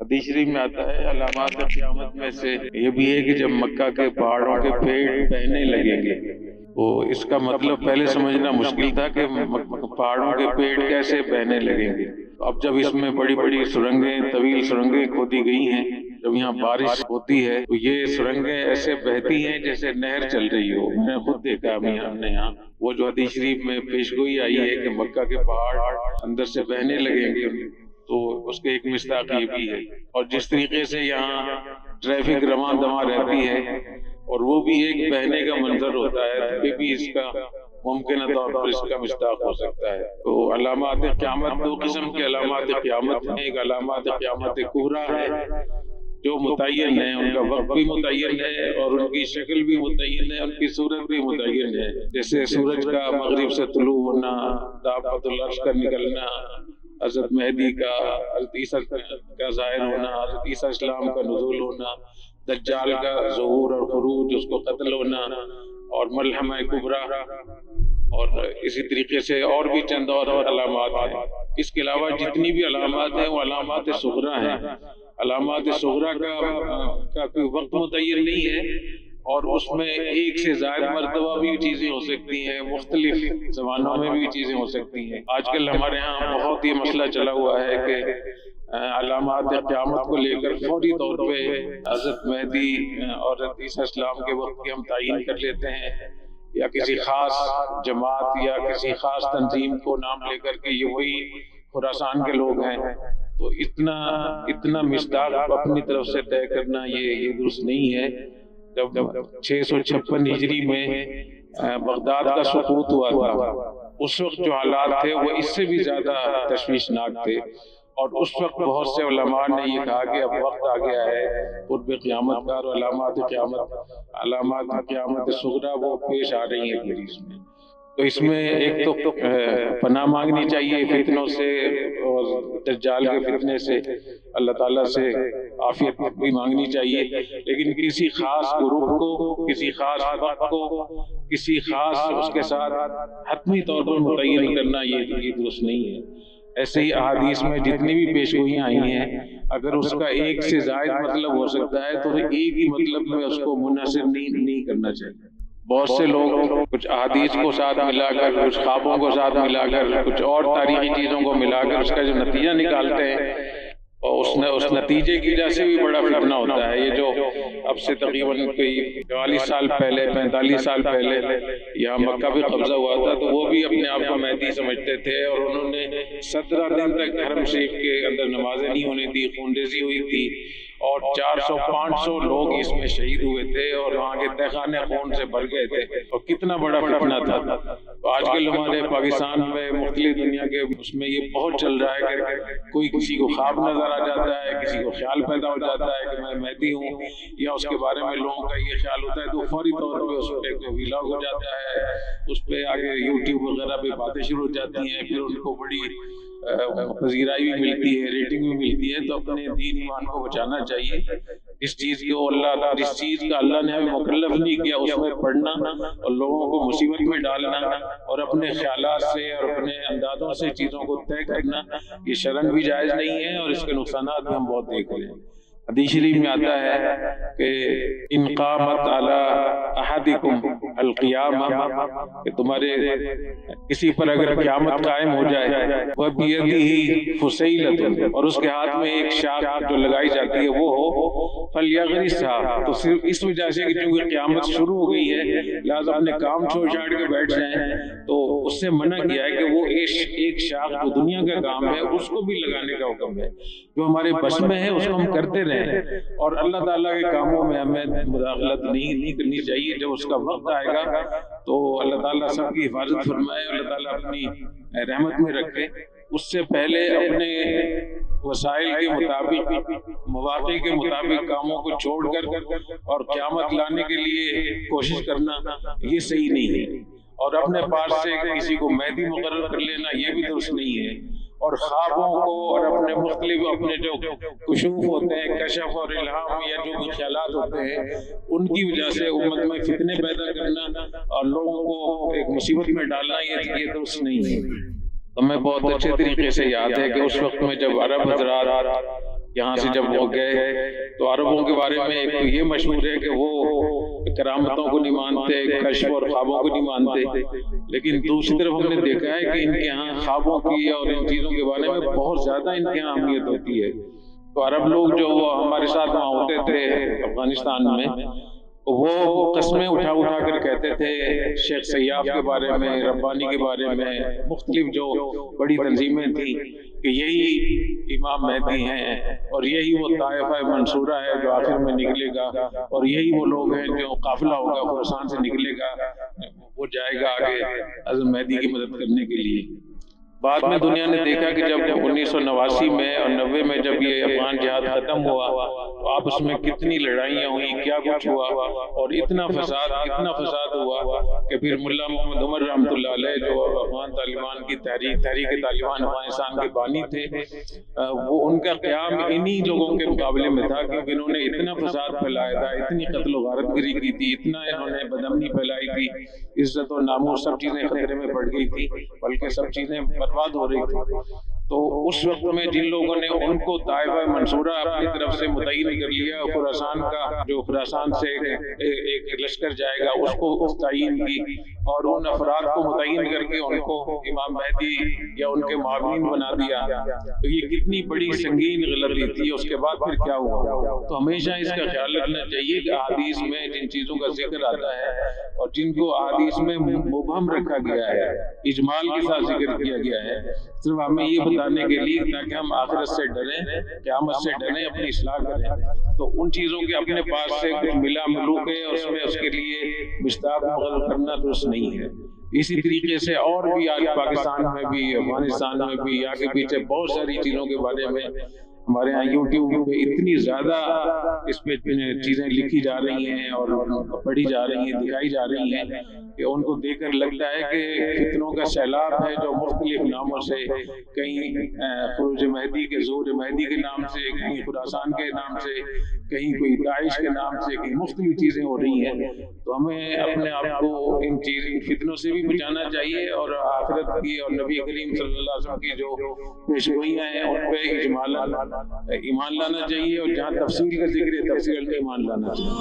حدیث شریف میں آتا ہے علامات قیامت میں سے یہ بھی ہے کہ جب مکہ کے پہاڑوں کے پیڑ بہنے لگیں گے، تو اس کا مطلب پہلے سمجھنا مشکل تھا کہ پہاڑوں کے پیڑ کیسے بہنے لگیں گے۔ اب جب اس میں بڑی بڑی سرنگیں، طویل سرنگیں کھودی گئی ہیں، جب یہاں بارش ہوتی ہے تو یہ سرنگیں ایسے بہتی ہیں جیسے نہر چل رہی ہو۔ میں نے خود دیکھا، ہم نے یہاں وہ جو حدیث شریف میں پیشگوئی آئی ہے کہ مکہ کے پہاڑ اندر سے بہنے لگیں گے، تو اس کے ایک مصداق یہ بھی ہے۔ اور جس طریقے سے یہاں ٹریفک رواں دواں رہتی ہے اور وہ بھی ایک بہنے کا منظر ہوتا ہے، تو یہ بھی اس کا ممکنہ طور پر اس کا مصداق ہو سکتا ہے۔ تو علامات قیامت دو قسم کے علامات قیامت ہیں، ایک علامات قیامت کبریٰ ہے جو متعین ہے، ان کا وقت بھی متعین ہے اور ان کی شکل بھی متعین ہے، ان کی صورت بھی متعین ہے، جیسے سورج کا مغرب سے طلوع ہونا، دابۃ العرش کا نکلنا، حضرت مہدی کا، حضرت عیسیٰ کا ظاہر ہونا، حضرت عیسیٰ اسلام کا نزول ہونا، دجال کا ظہور اور خروج، اس کو قتل ہونا، اور ملحمہ کبریٰ، اور اسی طریقے سے اور بھی چند اور علامات ہیں۔ اس کے علاوہ جتنی بھی علامات ہیں وہ علامات صغریٰ ہیں۔ علامات صغریٰ کا کوئی وقت متعین نہیں ہے، اور اس میں ایک سے زائد مرتبہ بھی چیزیں ہو سکتی ہیں، مختلف زمانوں میں بھی چیزیں ہو سکتی ہیں۔ آج کل ہمارے ہاں بہت یہ مسئلہ چلا ہوا ہے کہ علامات قیامت کو لے کر فوری طور پہ حضرت مہدی اور حضرت عیسیٰ اسلام کے وقت کی ہم تعین کر لیتے ہیں، یا کسی خاص جماعت یا کسی خاص تنظیم کو نام لے کر کے یہ وہی خراسان کے لوگ ہیں، تو اتنا مصداق اپنی طرف سے طے کرنا یہ درست نہیں ہے۔ جب 656 ہجری میں بغداد کا سقوط ہوا تھا، اس وقت جو حالات تھے وہ اس سے بھی زیادہ تشویشناک تھے، اور اس وقت بہت سے علماء نے یہ کہا کہ اب وقت آ گیا ہے قرب قیامت کا، اور علامات قیامت صغریٰ وہ پیش آ رہی ہیں حدیث میں۔ تو اس میں ایک تو پناہ مانگنی چاہیے فتنوں سے اور دجال کے فتنے سے، اللہ تعالیٰ سے عافیت بھی مانگنی چاہیے، لیکن کسی خاص گروپ کو، کسی خاص وقت کو، کسی خاص اس کے ساتھ حتمی طور پر متعین کرنا یہ درست نہیں ہے۔ ایسے ہی احادیث میں جتنی بھی پیشگوئیاں آئی ہیں، اگر اس کا ایک سے زائد مطلب ہو سکتا ہے تو ایک ہی مطلب میں اس کو منحصر نہیں کرنا چاہیے۔ بہت سے لوگ کچھ احادیث کو ساتھ ملا کر، کچھ خوابوں کو ساتھ ملا کر، کچھ اور تاریخی چیزوں کو ملا کر اس کا جو نتیجہ نکالتے ہیں، اور اس نتیجے کی وجہ سے بھی بڑا فتنہ ہوتا ہے۔ یہ جو اب سے تقریباً 44 سال پہلے، 45 سال پہلے یہاں مکہ بھی قبضہ ہوا تھا، تو وہ بھی اپنے آپ کو مہدی سمجھتے تھے، اور انہوں نے 17 دن تک حرم شریف کے اندر نمازیں نہیں ہونے دی، خون ریزی ہوئی تھی، اور 400-500 لوگ اس میں شہید ہوئے تھے، اور وہاں کے تہخانے خون سے بھر گئے تھے، اور کتنا بڑا فتنہ تھا۔ تو آج کل ہمارے پاکستان میں، مختلف دنیا کے اس میں یہ بہت چل رہا ہے کہ کوئی کسی کو خواب نظر آ جاتا ہے، کسی کو خیال پیدا ہو جاتا ہے کہ میں مہدی ہوں، یا اس کے بارے میں لوگوں کا یہ خیال ہوتا ہے، تو فوری طور پہ اس پہ کوئی ویلاگ ہو جاتا ہے، اس پہ آگے یوٹیوب وغیرہ پہ باتیں شروع ہو جاتی ہیں، پھر ان کو بڑی پذیرائی بھی ملتی ہے، ریٹنگ بھی ملتی ہے۔ تو اپنے دین ایمان کو بچانا چاہیے۔ اس چیز کو جس چیز کا اللہ نے ہمیں مکلف نہیں کیا اس میں پڑھنا اور لوگوں کو مصیبت میں ڈالنا اور اپنے خیالات سے اور اپنے اندازوں سے چیزوں کو طے کرنا، یہ شرعاً بھی جائز نہیں ہے، اور اس کے نقصانات بھی ہم بہت دیکھ رہے ہیں۔ حدیث شریف میں آتا ہے کہ ان قامت علی احدکم القیامہ، کہ تمہارے کسی پر اگر قیامت قائم ہو جائے، وَبِيَدِهِ فُسَيْلَةٌ، اور اس کے ہاتھ میں ایک شاخ جو لگائی جاتی ہے وہ ہو، فَلْيَغْرِسْهَا، تو صرف اس وجہ سے کہ چونکہ قیامت شروع ہو گئی ہے لہٰذا اپنے کام چھوڑ چھاڑ کے بیٹھ جائیں، تو اس سے منع کیا ہے کہ وہ ایک شاخ جو دنیا کا کام ہے اس کو بھی لگانے کا حکم ہے، جو ہمارے بس میں ہے اس کو ہم کرتے رہیں، اور اللہ تعالیٰ کے کاموں میں ہمیں مداخلت نہیں کرنی چاہیے۔ جب اس کا وقت آئے گا تو اللہ تعالیٰ سب کی حفاظت فرمائے، اللہ تعالیٰ اپنی رحمت میں رکھے۔ اس سے پہلے اپنے وسائل کے مطابق، مواقع کے مطابق کاموں کو چھوڑ کر اور قیامت لانے کے لیے کوشش کرنا یہ صحیح نہیں ہے، اور اپنے پاس سے کسی کو مہدی مقرر کر لینا یہ بھی درست نہیں ہے، اور خوابوں کو اور اپنے مختلف اپنے جو کشوف ہوتے ہیں، کشف اور الہام یا جو بھی خیالات ہوتے ہیں، ان کی وجہ سے امت میں فتنے پیدا کرنا اور لوگوں کو ایک مصیبت میں ڈالنا یہ درست نہیں ہے۔ ہمیں بہت اچھے طریقے سے یاد ہے کہ اس وقت میں جب عرب حضرات یہاں سے جب وہ گئے تو عربوں کے بارے میں ایک تو یہ مشہور ہے کہ وہ کرامتوں کو نہیں مانتے، کشف اور خوابوں کو نہیں مانتے، لیکن دوسری طرف ہم نے دیکھا ہے کہ ان کے یہاں خوابوں کی اور ان چیزوں کے بارے میں بہت زیادہ ان کے یہاں اہمیت ہوتی ہے۔ تو عرب لوگ جو ہمارے ساتھ وہاں ہوتے تھے افغانستان میں، وہ قسمیں اٹھا اٹھا کر کہتے تھے شیخ سیاف کے بارے میں، ربانی کے بارے میں، مختلف جو بڑی تنظیمیں تھیں کہ یہی امام مہدی ہیں اور یہی وہ طائفہ منصورہ ہے جو آخر میں نکلے گا، اور یہی وہ لوگ ہیں جو قافلہ ہوگا خراسان سے نکلے گا، وہ جائے گا آگے حضرت مہدی کی مدد کرنے کے لیے۔ بعد میں دنیا نے دیکھا کہ جب 1989 میں اور 90 میں جب یہ افغان جہاد ختم ہوا تو آپس میں کتنی لڑائیاں ہوئی، کیا کچھ ہوا، اور اتنا فساد ہوا کہ پھر ملا محمد عمر رحمۃ اللہ علیہ جو افغان طالبان کی تحریک طالبان افغانستان کے بانی تھے، وہ ان کا قیام انہی لوگوں کے مقابلے میں تھا، کیونکہ انہوں نے اتنا فساد پھیلایا تھا، اتنی قتل و غارت گری کی تھی، اتنا انہوں نے بدامنی پھیلائی تھی، عزت و ناموس سب چیزیں خطرے میں پڑ گئی تھی، بلکہ سب چیزیں برباد ہو رہی تھی۔ تو اس وقت میں جن لوگوں نے ان کو طائفہ منصورہ اپنی طرف سے متعین کر لیا، خراسان کا جو خراسان سے ایک لشکر جائے گا اس کو تعین کی، اور ان افراد کو متعین کر کے ان کو امام مہدی یا ان کے معاونین بنا دیا، تو یہ کتنی بڑی سنگین غلطی تھی۔ اس کے بعد پھر کیا ہوا؟ تو ہمیشہ اس کا خیال رکھنا چاہیے کہ احادیث میں جن چیزوں کا ذکر آتا ہے اور جن کو احادیث میں مبہم رکھا گیا ہے، اجمال کے ساتھ ذکر کیا گیا ہے، صرف ہمیں یہ بتانے کے لیے تاکہ ہم آخرت سے ڈریں، قیامت سے ڈریں، اپنی اصلاح کریں، تو ان چیزوں کے اپنے پاس سے کچھ ملا ملوک ہے اس میں اس کے لیے مشتاق مغل کرنا درست نہیں ہے۔ اسی طریقے سے اور بھی آج پاکستان میں بھی، افغانستان میں بھی، آگے پیچھے بہت ساری چیزوں کے بارے میں ہمارے ہاں یوٹیوب پہ اتنی زیادہ اس پہ چیزیں لکھی جا رہی ہیں اور پڑھی جا رہی ہیں، دکھائی جا رہی ہیں کہ ان کو دیکھ کر لگتا ہے کہ فتنوں کا سیلاب ہے جو مختلف ناموں سے، کہیں خروج مہدی کے ظہور مہدی کے نام سے، کہیں خراسان کے نام سے، کہیں کوئی داعش کے نام سے، کہیں مختلف چیزیں ہو رہی ہیں۔ تو ہمیں اپنے آپ کو ان فتنوں سے بھی بچانا چاہیے، اور آخرت کی اور نبی کریم صلی اللہ علیہ وسلم کی جو پیشگوئیاں ہیں ان پہ اجمالاً ایمان لانا چاہیے، اور جہاں تفصیل کا ذکر ہے تفصیل کا ایمان لانا چاہیے۔